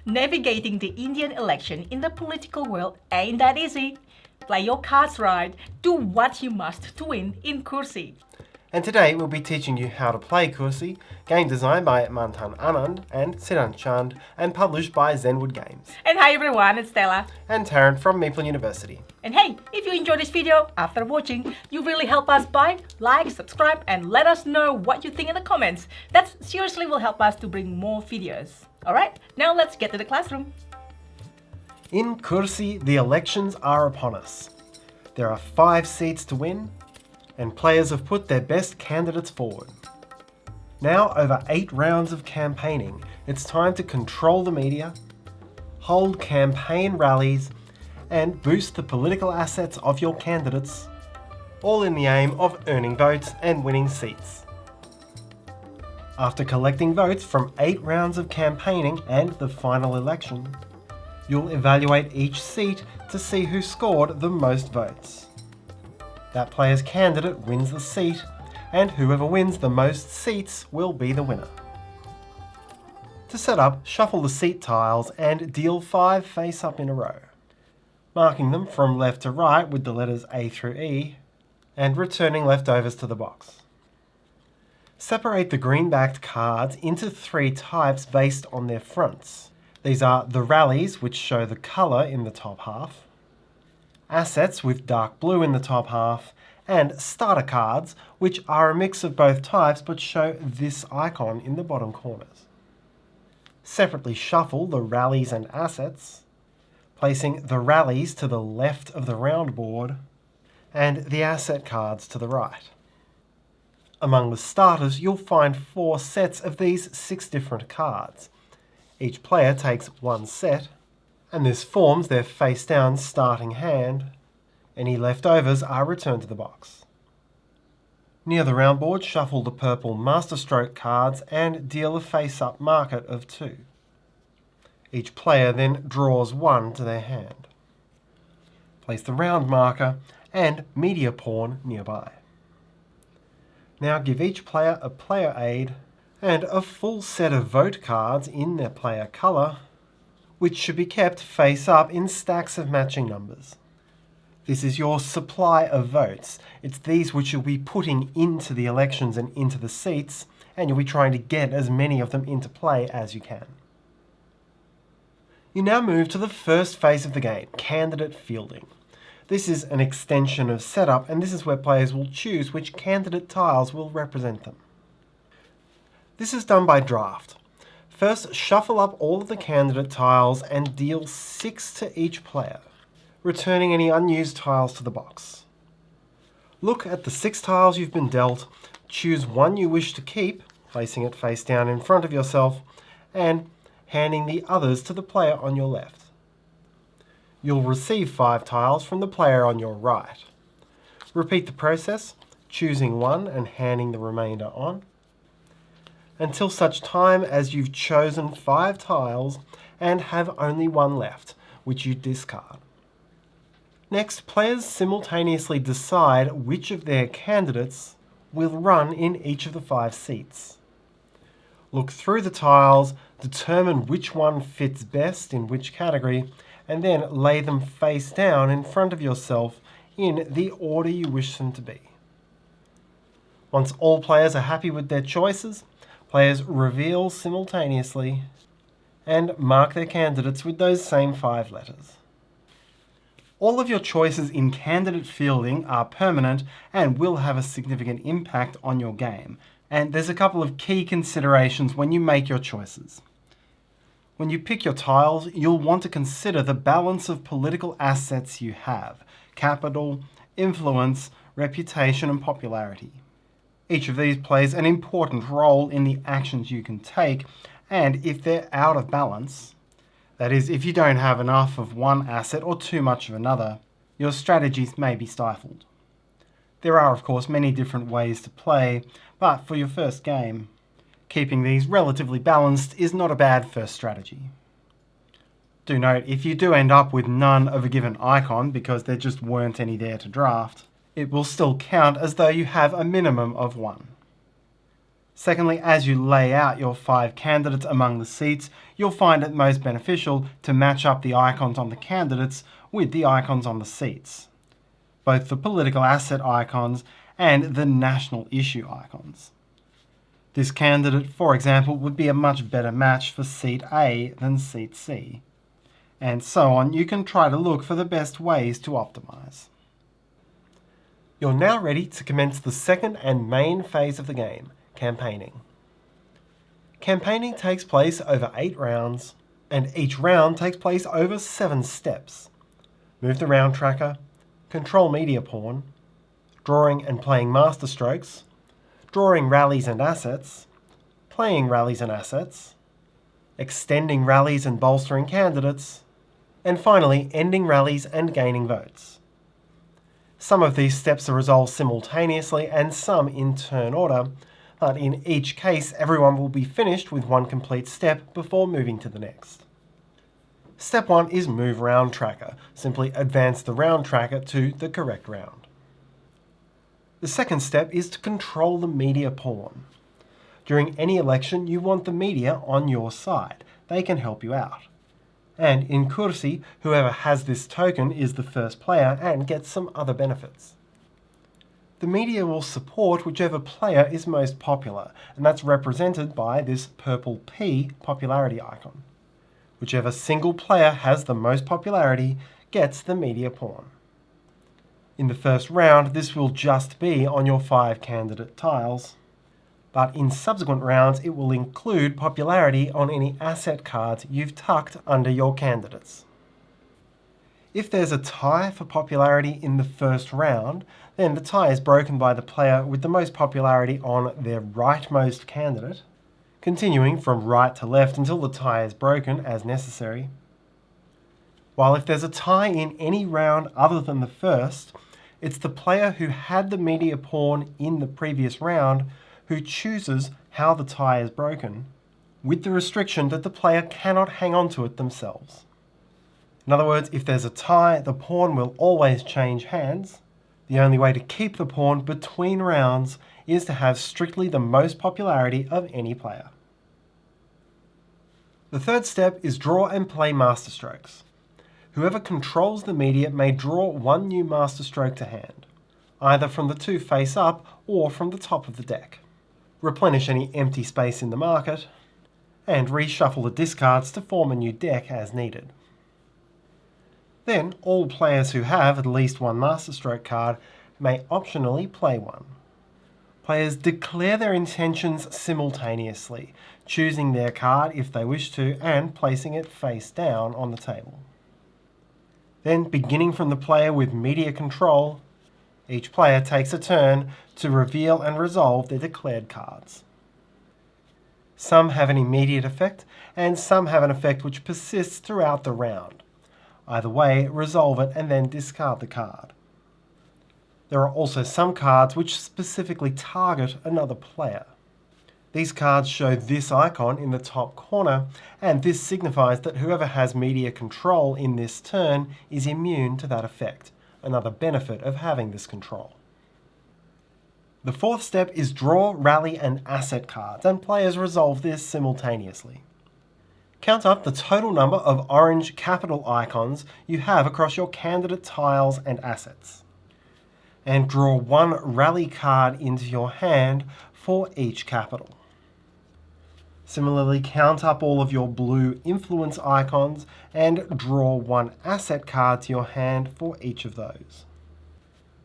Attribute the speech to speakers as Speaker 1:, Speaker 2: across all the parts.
Speaker 1: Navigating the Indian election in the political world ain't that easy. Play your cards right, do what you must to win in Kursi.
Speaker 2: And today we'll be teaching you how to play Kursi, game designed by Manthan Anand and Siddhant Chand and published by Zenwood Games.
Speaker 1: And hi everyone, it's Stella.
Speaker 2: And Taryn from Meeple University.
Speaker 1: And hey, if you enjoyed this video after watching, you really help us by like, subscribe and let us know what you think in the comments. That seriously will help us to bring more videos. Alright, now let's get to the classroom.
Speaker 2: In Kursi, the elections are upon us. There are 5 seats to win, and players have put their best candidates forward. Now, over 8 rounds of campaigning, it's time to control the media, hold campaign rallies, and boost the political assets of your candidates, all in the aim of earning votes and winning seats. After collecting votes from 8 rounds of campaigning and the final election, you'll evaluate each seat to see who scored the most votes. That player's candidate wins the seat, and whoever wins the most seats will be the winner. To set up, shuffle the seat tiles and deal 5 face-up in a row, marking them from left to right with the letters A through E, and returning leftovers to the box. Separate the green-backed cards into 3 types based on their fronts. These are the rallies, which show the colour in the top half, assets with dark blue in the top half, and starter cards, which are a mix of both types but show this icon in the bottom corners. Separately shuffle the rallies and assets, placing the rallies to the left of the round board and the asset cards to the right. Among the starters, you'll find 4 sets of these 6 different cards. Each player takes 1 set, and this forms their face-down starting hand. Any leftovers are returned to the box. Near the round board, shuffle the purple Masterstroke cards and deal a face-up market of 2. Each player then draws 1 to their hand. Place the round marker and media pawn nearby. Now give each player a player aid and a full set of vote cards in their player colour, which should be kept face up in stacks of matching numbers. This is your supply of votes. It's these which you'll be putting into the elections and into the seats, and you'll be trying to get as many of them into play as you can. You now move to the first phase of the game, candidate fielding. This is an extension of setup, and this is where players will choose which candidate tiles will represent them. This is done by draft. First, shuffle up all of the candidate tiles and deal 6 to each player, returning any unused tiles to the box. Look at the 6 tiles you've been dealt, choose one you wish to keep, placing it face down in front of yourself, and handing the others to the player on your left. You'll receive 5 tiles from the player on your right. Repeat the process, choosing one and handing the remainder on, until such time as you've chosen 5 tiles and have only 1 left, which you discard. Next, players simultaneously decide which of their candidates will run in each of the 5 seats. Look through the tiles, determine which one fits best in which category, and then lay them face down in front of yourself in the order you wish them to be. Once all players are happy with their choices, players reveal simultaneously and mark their candidates with those same 5 letters. All of your choices in candidate fielding are permanent and will have a significant impact on your game. And there's a couple of key considerations when you make your choices. When you pick your tiles, you'll want to consider the balance of political assets you have: capital, influence, reputation, and popularity. Each of these plays an important role in the actions you can take, and if they're out of balance, that is, if you don't have enough of one asset or too much of another, your strategies may be stifled. There are, of course, many different ways to play, but for your first game, keeping these relatively balanced is not a bad first strategy. Do note, if you do end up with none of a given icon because there just weren't any there to draft, it will still count as though you have a minimum of 1. Secondly, as you lay out your 5 candidates among the seats, you'll find it most beneficial to match up the icons on the candidates with the icons on the seats, both the political asset icons and the national issue icons. This candidate, for example, would be a much better match for seat A than seat C. And so on, you can try to look for the best ways to optimize. You're now ready to commence the second and main phase of the game, campaigning. Campaigning takes place over 8 rounds, and each round takes place over 7 steps. Move the round tracker, control media pawn, drawing and playing Masterstrokes, drawing rallies and assets, playing rallies and assets, extending rallies and bolstering candidates, and finally ending rallies and gaining votes. Some of these steps are resolved simultaneously and some in turn order, but in each case everyone will be finished with one complete step before moving to the next. Step 1 is Move Round Tracker. Simply advance the round tracker to the correct round. The second step is to control the media pawn. During any election, you want the media on your side. They can help you out. And in Kursi, whoever has this token is the first player and gets some other benefits. The media will support whichever player is most popular, and that's represented by this purple P popularity icon. Whichever single player has the most popularity gets the media pawn. In the first round, this will just be on your 5 candidate tiles, but in subsequent rounds it will include popularity on any asset cards you've tucked under your candidates. If there's a tie for popularity in the first round, then the tie is broken by the player with the most popularity on their rightmost candidate, continuing from right to left until the tie is broken as necessary. While if there's a tie in any round other than the first, it's the player who had the media pawn in the previous round who chooses how the tie is broken, with the restriction that the player cannot hang on to it themselves. In other words, if there's a tie, the pawn will always change hands. The only way to keep the pawn between rounds is to have strictly the most popularity of any player. The third step is Draw and Play Masterstrokes. Whoever controls the media may draw 1 new Masterstroke to hand, either from the 2 face-up or from the top of the deck. Replenish any empty space in the market, and reshuffle the discards to form a new deck as needed. Then, all players who have at least 1 Masterstroke card may optionally play 1. Players declare their intentions simultaneously, choosing their card if they wish to and placing it face down on the table. Then, beginning from the player with media control, each player takes a turn to reveal and resolve their declared cards. Some have an immediate effect, and some have an effect which persists throughout the round. Either way, resolve it and then discard the card. There are also some cards which specifically target another player. These cards show this icon in the top corner, and this signifies that whoever has media control in this turn is immune to that effect, another benefit of having this control. The fourth step is Draw, Rally and Asset cards, and players resolve this simultaneously. Count up the total number of orange capital icons you have across your candidate tiles and assets, and draw 1 rally card into your hand for each capital. Similarly, count up all of your blue influence icons and draw 1 asset card to your hand for each of those.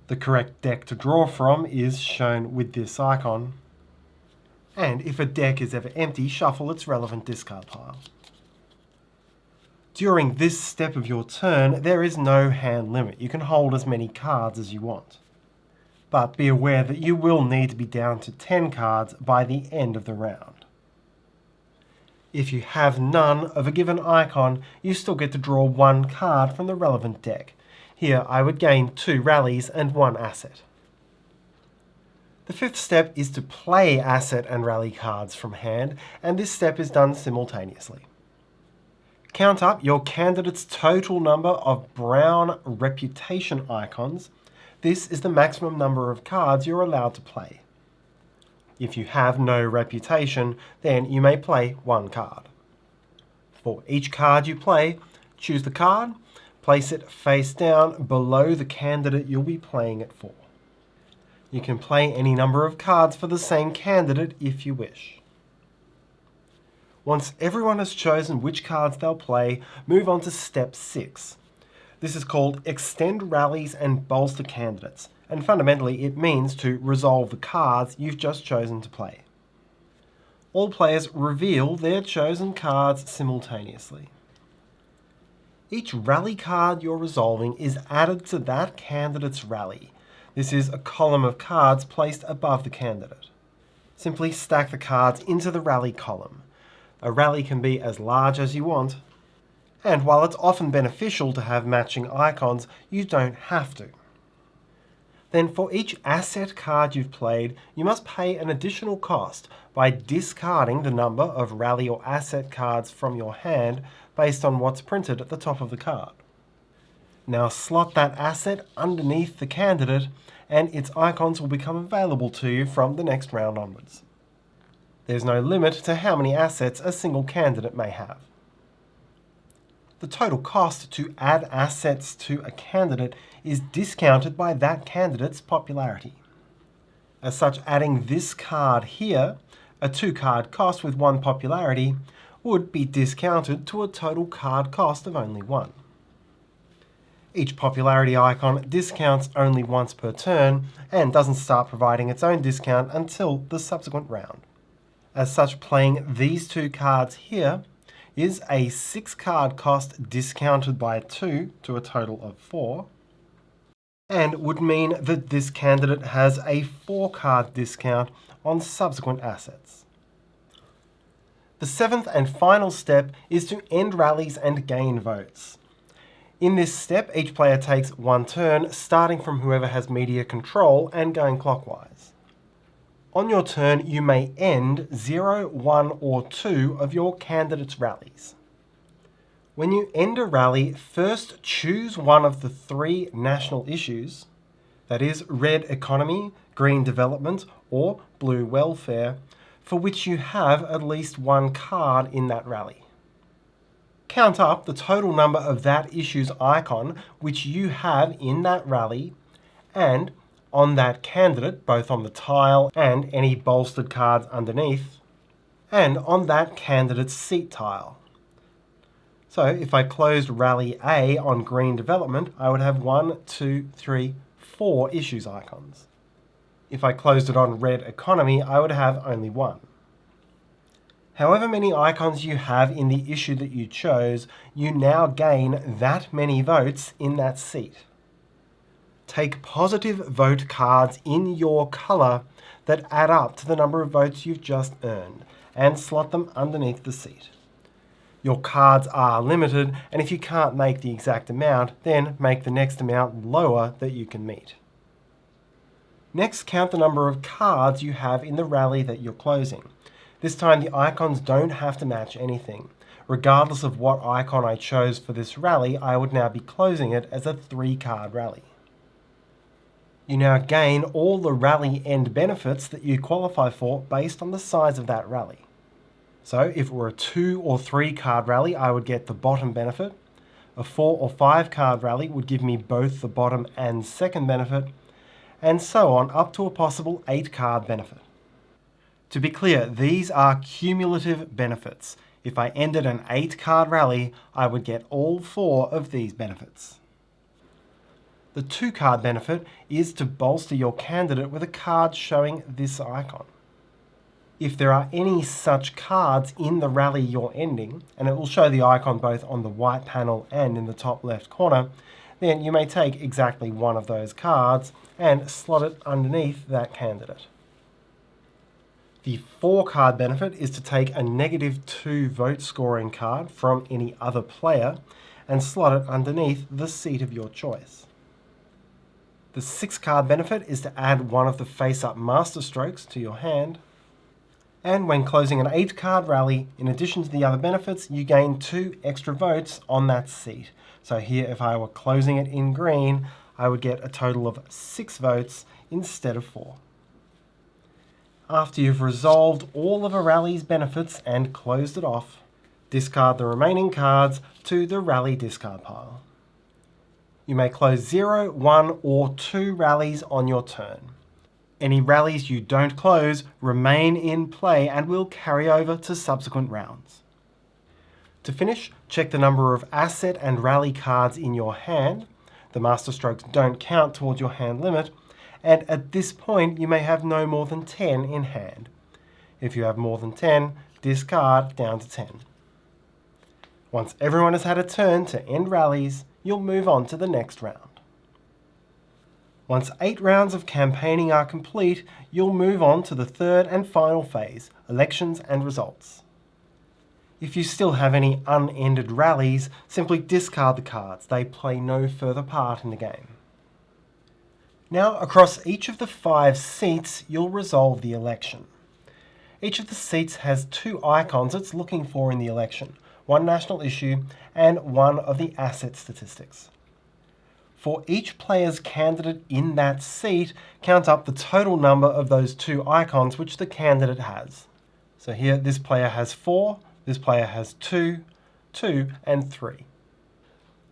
Speaker 2: The correct deck to draw from is shown with this icon, and if a deck is ever empty, shuffle its relevant discard pile. During this step of your turn, there is no hand limit. You can hold as many cards as you want. But be aware that you will need to be down to 10 cards by the end of the round. If you have none of a given icon, you still get to draw 1 card from the relevant deck. Here I would gain 2 rallies and 1 asset. The fifth step is to play asset and rally cards from hand, and this step is done simultaneously. Count up your candidate's total number of brown reputation icons. This is the maximum number of cards you're allowed to play. If you have no reputation, then you may play one card. For each card you play, choose the card, place it face down below the candidate you'll be playing it for. You can play any number of cards for the same candidate if you wish. Once everyone has chosen which cards they'll play, move on to step 6. This is called extend rallies and bolster candidates, and fundamentally it means to resolve the cards you've just chosen to play. All players reveal their chosen cards simultaneously. Each rally card you're resolving is added to that candidate's rally. This is a column of cards placed above the candidate. Simply stack the cards into the rally column. A rally can be as large as you want, and while it's often beneficial to have matching icons, you don't have to. Then for each asset card you've played, you must pay an additional cost by discarding the number of rally or asset cards from your hand based on what's printed at the top of the card. Now slot that asset underneath the candidate and its icons will become available to you from the next round onwards. There's no limit to how many assets a single candidate may have. The total cost to add assets to a candidate is discounted by that candidate's popularity. As such, adding this card here, a 2-card cost with 1 popularity, would be discounted to a total card cost of only 1. Each popularity icon discounts only once per turn and doesn't start providing its own discount until the subsequent round. As such, playing these 2 cards here is a 6-card cost discounted by 2 to a total of 4, and would mean that this candidate has a 4-card discount on subsequent assets. The 7th and final step is to end rallies and gain votes. In this step, each player takes 1 turn, starting from whoever has media control and going clockwise. On your turn, you may end 0, 1, or 2 of your candidate's rallies. When you end a rally, first choose one of the 3 national issues, that is, red economy, green development, or blue welfare, for which you have at least 1 card in that rally. Count up the total number of that issue's icon which you have in that rally, and on that candidate, both on the tile and any bolstered cards underneath, and on that candidate's seat tile. So if I closed Rally A on green development, I would have 1, 2, 3, 4 issues icons. If I closed it on red economy, I would have only 1. However many icons you have in the issue that you chose, you now gain that many votes in that seat. Take positive vote cards in your colour that add up to the number of votes you've just earned, and slot them underneath the seat. Your cards are limited, and if you can't make the exact amount, then make the next amount lower that you can meet. Next, count the number of cards you have in the rally that you're closing. This time the icons don't have to match anything. Regardless of what icon I chose for this rally, I would now be closing it as a 3-card rally. You now gain all the rally end benefits that you qualify for based on the size of that rally. So if it were a 2 or 3 card rally, I would get the bottom benefit. A 4 or 5 card rally would give me both the bottom and second benefit, and so on up to a possible 8 card benefit. To be clear, these are cumulative benefits. If I ended an 8 card rally, I would get all 4 of these benefits. The 2 card benefit is to bolster your candidate with a card showing this icon. If there are any such cards in the rally you're ending, and it will show the icon both on the white panel and in the top left corner, then you may take exactly one of those cards and slot it underneath that candidate. The 4 card benefit is to take a -2 vote scoring card from any other player and slot it underneath the seat of your choice. The 6 card benefit is to add one of the face-up Masterstrokes to your hand. And when closing an 8 card rally, in addition to the other benefits, you gain 2 extra votes on that seat. So here, if I were closing it in green, I would get a total of 6 votes instead of 4. After you've resolved all of a rally's benefits and closed it off, discard the remaining cards to the rally discard pile. You may close 0, 1 or 2 rallies on your turn. Any rallies you don't close remain in play and will carry over to subsequent rounds. To finish, check the number of asset and rally cards in your hand. The Masterstrokes don't count towards your hand limit, and at this point you may have no more than 10 in hand. If you have more than 10, discard down to 10. Once everyone has had a turn to end rallies, you'll move on to the next round. Once 8 rounds of campaigning are complete, you'll move on to the third and final phase, elections and results. If you still have any unended rallies, simply discard the cards. They play no further part in the game. Now, across each of the 5 seats, you'll resolve the election. Each of the seats has 2 icons it's looking for in the election, one national issue and one of the asset statistics. For each player's candidate in that seat, count up the total number of those 2 icons which the candidate has. So here, this player has 4, this player has 2, 2 and 3.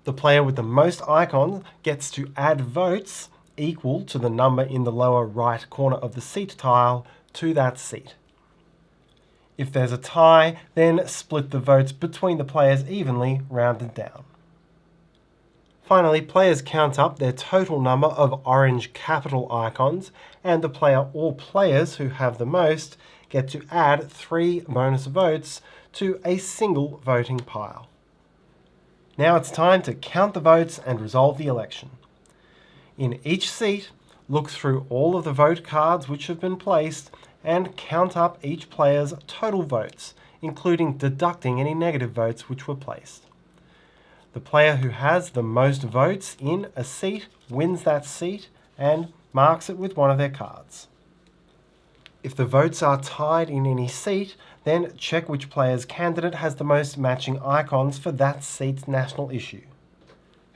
Speaker 2: The player with the most icons gets to add votes equal to the number in the lower right corner of the seat tile to that seat. If there's a tie, then split the votes between the players evenly, rounded down. Finally, players count up their total number of orange capital icons, and the player or players who have the most get to add 3 bonus votes to a single voting pile. Now it's time to count the votes and resolve the election. In each seat, look through all of the vote cards which have been placed and count up each player's total votes, including deducting any negative votes which were placed. The player who has the most votes in a seat wins that seat and marks it with one of their cards. If the votes are tied in any seat, then check which player's candidate has the most matching icons for that seat's national issue.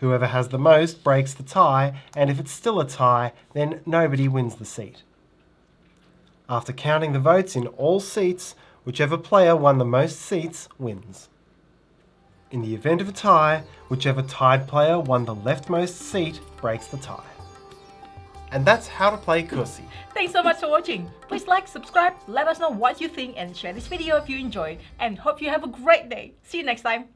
Speaker 2: Whoever has the most breaks the tie, and if it's still a tie, then nobody wins the seat. After counting the votes in all seats, whichever player won the most seats wins. In the event of a tie, whichever tied player won the leftmost seat breaks the tie. And that's how to play Kursi.
Speaker 1: Thanks so much for watching. Please like, subscribe, let us know what you think and share this video if you enjoyed, and hope you have a great day. See you next time.